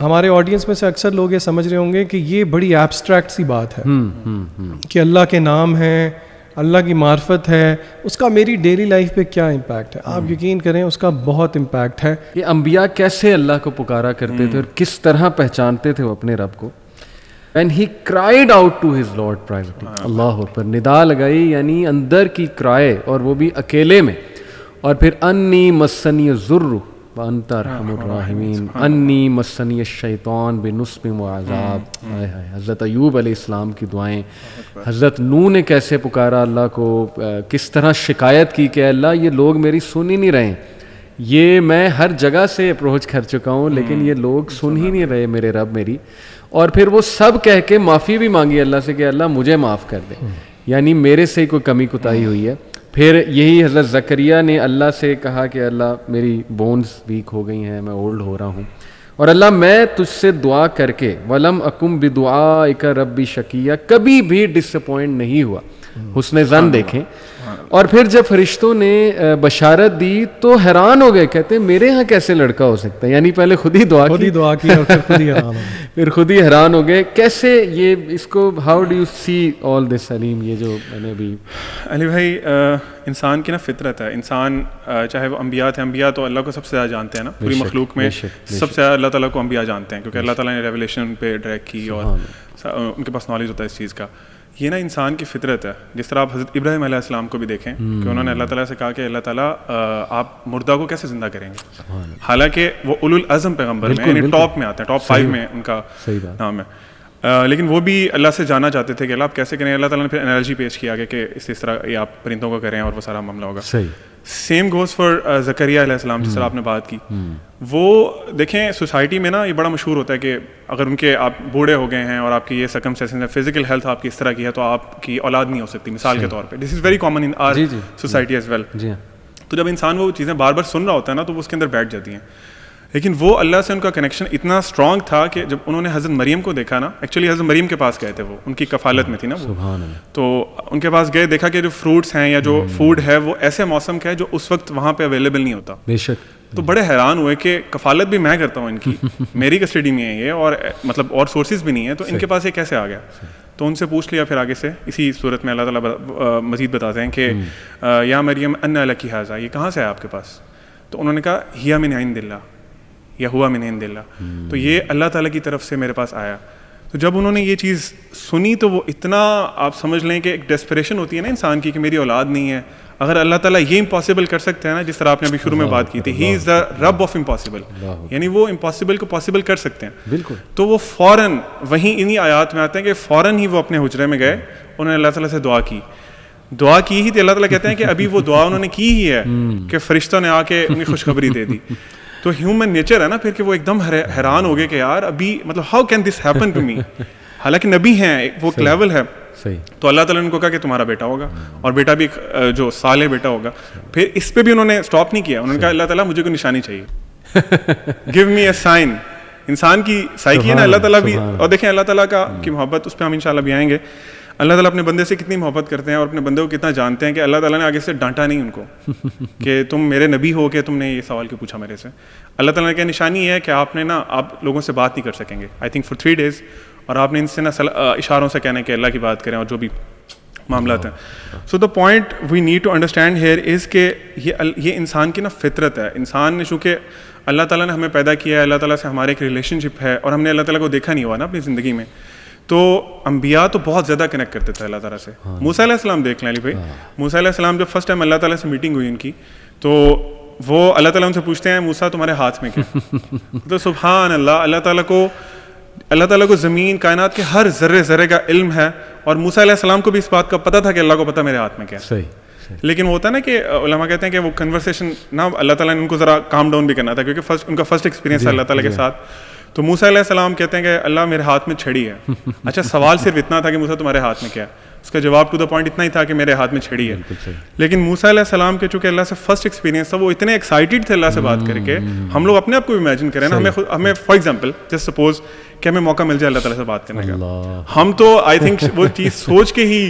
ہمارے آڈینس میں سے اکثر لوگ یہ سمجھ رہے ہوں گے کہ یہ بڑی ایبسٹریکٹ سی بات ہے کہ اللہ کے نام ہیں, اللہ کی معرفت ہے, اس کا میری ڈیلی لائف پہ کیا امپیکٹ ہے. آپ یقین کریں اس کا بہت امپیکٹ ہے. یہ انبیاء کیسے اللہ کو پکارا کرتے تھے اور کس طرح پہچانتے تھے وہ اپنے رب کو. when he cried out to his Lord privately, اللہ اکبر, ندا لگائی یعنی اندر کی کرائے, اور وہ بھی اکیلے میں. اور پھر انی مسنی الضر وانت ارحم الراحمین, انی مسنی الشیطان بنصب وعذاب. حضرت ایوب علیہ السلام کی دعائیں, حضرت نوح نے کیسے پکارا اللہ کو, کس طرح شکایت کی کہ اللہ یہ لوگ میری سن ہی نہیں رہے, یہ میں ہر جگہ سے اپروچ کر چکا ہوں لیکن یہ لوگ سن ہی نہیں رہے میرے رب میری. اور پھر وہ سب کہہ کے معافی بھی مانگی اللہ سے کہ اللہ مجھے معاف کر دے, یعنی میرے سے کوئی کمی کوتاہی ہوئی ہے. پھر یہی حضرت زکریا نے اللہ سے کہا کہ اللہ میری بونز ویک ہو گئی ہیں, میں اولڈ ہو رہا ہوں, اور اللہ میں تجھ سے دعا کر کے ولم اکم بدعائک ربی شقیہ, کبھی بھی ڈس اپوائنٹ نہیں ہوا. حسن ظن دیکھیں. اور پھر جب فرشتوں نے بشارت دی تو حیران ہو گئے, کہتے ہیں میرے ہاں کیسے لڑکا ہو سکتا ہے, یعنی پہلے خود ہی دعا کی اور پھر خود ہی حیران ہو گئے. پھر خود ہی حیران ہو گئے. کیسے یہ اس کو ہاؤ ڈو یو سی آل دس علیم, یہ جو میں نے ابھی علی بھائی, انسان کی نا فطرت ہے, انسان چاہے وہ انبیاء تھے, انبیاء تو اللہ کو سب سے زیادہ جانتے ہیں نا, پوری مخلوق میں سب سے زیادہ اللہ تعالیٰ کو انبیاء جانتے ہیں, کیونکہ اللہ تعالیٰ نے ریولیشن پہ ڈائریکٹ کی اور ان کے پاس نالج ہوتا ہے اس چیز کا. یہ نا انسان کی فطرت ہے. جس طرح آپ حضرت ابراہیم علیہ السلام کو بھی دیکھیں کہ انہوں نے اللہ تعالیٰ سے کہا کہ اللہ تعالیٰ آپ مردہ کو کیسے زندہ کریں گے, حالانکہ وہ اولو العزم پیغمبر میں یعنی ٹاپ میں آتے ہیں, ٹاپ 5 میں ان کا نام ہے, لیکن وہ بھی اللہ سے جانا چاہتے تھے کہ اللہ آپ کیسے کریں. اللہ تعالیٰ نے پھر انالوجی پیش کیا کہ اس طرح یہ آپ پرندوں کو کریں اور وہ سارا معاملہ ہوگا. سیم گوز فار زکریا علیہ السلام, جس طرح آپ نے بات کی. وہ دیکھیں سوسائٹی میں نا یہ بڑا مشہور ہوتا ہے کہ اگر ان کے آپ بوڑھے ہو گئے ہیں اور آپ کی یہ سرکمسٹینسز ہیں, فزیکل ہیلتھ آپ کی اس طرح کی ہے تو آپ کی اولاد نہیں ہو سکتی, مثال کے طور پہ. This is very common in our society as well. تو جب انسان وہ چیزیں بار بار سن رہا ہوتا ہے نا تو وہ اس کے اندر بیٹھ جاتی ہیں. لیکن وہ اللہ سے ان کا کنیکشن اتنا اسٹرانگ تھا کہ جب انہوں نے حضرت مریم کو دیکھا نا, ایکچولی حضرت مریم کے پاس گئے تھے, وہ ان کی کفالت میں تھی نا وہ, تو ان کے پاس گئے, دیکھا کہ جو فروٹس ہیں یا جو فوڈ ہے وہ ایسے موسم کا ہے جو اس وقت وہاں پہ اویلیبل نہیں ہوتا. بے شک. تو بڑے حیران ہوئے کہ کفالت بھی میں کرتا ہوں ان کی, میری کسٹڈی میں ہے یہ, اور مطلب اور سورسز بھی نہیں ہیں, تو ان کے پاس یہ کیسے آ گیا. تو ان سے پوچھ لیا پھر آگے سے, اسی صورت میں اللہ تعالیٰ مزید بتاتے ہیں کہ یا مریم ان لکی ھذا, یہ کہاں سے آیا آپ کے پاس. تو انہوں نے کہا ہی من عند اللہ یا ہوا من عند اللہ, تو یہ اللہ تعالیٰ کی طرف سے میرے پاس آیا. تو جب انہوں نے یہ چیز سنی تو وہ اتنا, آپ سمجھ لیں کہ ایک ڈیسپریشن ہوتی ہے نا انسان کی کہ میری اولاد نہیں ہے, اگر اللہ تعالیٰ یہ امپاسبل کر سکتے ہیں نا, جس طرح آپ نے ابھی شروع میں بات کی تھی, ہی از دا رب آف امپاسبل, یعنی وہ امپاسبل کو پاسبل کر سکتے ہیں. بالکل. تو وہ فوراً وہیں انہی آیات میں آتے ہیں کہ فوراً ہی وہ اپنے حجرے میں گئے, انہوں نے اللہ تعالیٰ سے دعا کی ہی تھی. اللہ تعالیٰ کہتے ہیں کہ ابھی وہ دعا انہوں نے کی ہی ہے کہ فرشتوں نے آ کے انہیں خوشخبری دے دی. تو ہیومن نیچر ہے نا پھر کہ وہ ایک دم حیران ہو گئے کہ یار ابھی مطلب how can this happen to me, حالانکہ نبی ہیں, وہ ایک لیول ہے. تو اللہ تعالیٰ نے ان کو کہا کہ تمہارا بیٹا ہوگا, اور بیٹا بھی جو صالح بیٹا ہوگا. پھر اس پہ بھی انہوں نے اسٹاپ نہیں کیا, انہوں نے کہا اللہ تعالیٰ مجھے کوئی نشانی چاہیے, گیو می اے سائن. انسان کی سائیکی ہے نا, اللہ تعالیٰ بھی, اور دیکھیں اللہ تعالیٰ کی محبت, اس پہ ہم انشاءاللہ بھی آئیں گے. اللہ تعالیٰ اپنے بندے سے کتنی محبت کرتے ہیں اور اپنے بندے کو کتنا جانتے ہیں کہ اللہ تعالیٰ نے آگے سے ڈانٹا نہیں ان کو کہ تم میرے نبی ہو کہ تم نے یہ سوال کیوں پوچھا میرے سے. اللہ تعالیٰ نے کہا نشانی یہ ہے کہ آپ نے نا, آپ لوگوں سے بات نہیں کر سکیں گے آئی تھنک فار 3 days, اور آپ نے ان سے نا اشاروں سے کہنا کہ اللہ کی بات کریں اور جو بھی معاملات ہیں. So the point we need to understand here is کہ یہ انسان کی نا فطرت ہے. انسان نے چونکہ اللہ تعالیٰ نے ہمیں پیدا کیا ہے, اللہ تعالیٰ سے ہمارے ایک ریلیشن شپ ہے, اور ہم نے اللہ تعالیٰ کو دیکھا نہیں ہوا نا اپنی زندگی میں, تو انبیاء تو بہت زیادہ کنیکٹ کرتے تھے اللہ تعالیٰ سے. موسیٰ علیہ السلام دیکھ لیں علی بھائی, موسیٰ علیہ السلام جب فرسٹ ٹائم اللہ تعالیٰ سے میٹنگ ہوئی ان کی, تو وہ اللہ تعالیٰ ان سے پوچھتے ہیں موسیٰ تمہارے ہاتھ میں کیا. تو سبحان اللہ, اللہ تعالیٰ کو زمین کائنات کے ہر ذرے کا علم ہے, اور موسیٰ علیہ السلام کو بھی اس بات کا پتہ تھا کہ اللہ کو پتہ میرے ہاتھ میں کیا ہے. لیکن وہ ہوتا ہے نا کہ علماء کہتے ہیں کہ وہ کنورسیشن نا اللہ تعالیٰ نے ان کو ذرا کام ڈاؤن بھی کرنا تھا, کیونکہ ان کا فرسٹ ایکسپیرینس ہے اللہ تعالیٰ کے ساتھ. تو موسیٰ علیہ السلام کہتے ہیں کہ اللہ میرے ہاتھ میں چھڑی ہے. اچھا, سوال صرف اتنا تھا کہ موسیٰ تمہارے ہاتھ میں کیا ہے, اس کا جواب ٹو دا پوائنٹ اتنا ہی تھا کہ میرے ہاتھ میں چھڑی ہے. لیکن موسیٰ علیہ السلام کے چونکہ اللہ سے فرسٹ ایکسپیرینس تھا, وہ اتنے ایکسائٹیڈ تھے اللہ سے بات کر کے. ہم لوگ اپنے آپ کو امیجن کریں نا, ہمیں فار ایگزامپل جسٹ سپوز کہ ہمیں موقع مل جائے اللہ تعالیٰ سے بات کرنے کا, ہم تو آئی تھنک وہ چیز سوچ کے ہی